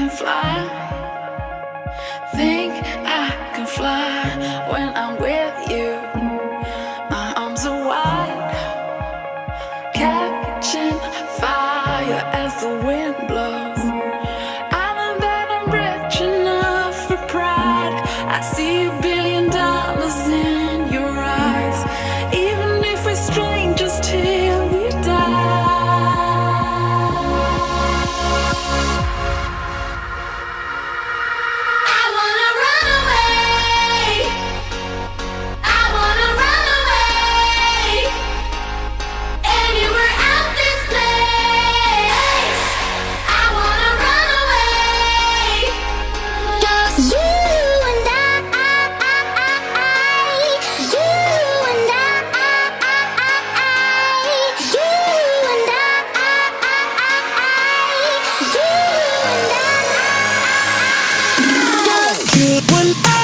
can fly. Think I can fly when I'm with you. My arms are wide, catching fire as the wind blows. I know that I'm rich enough for pride. I see $1 billion in your eyes, even if we're strangers till we die. When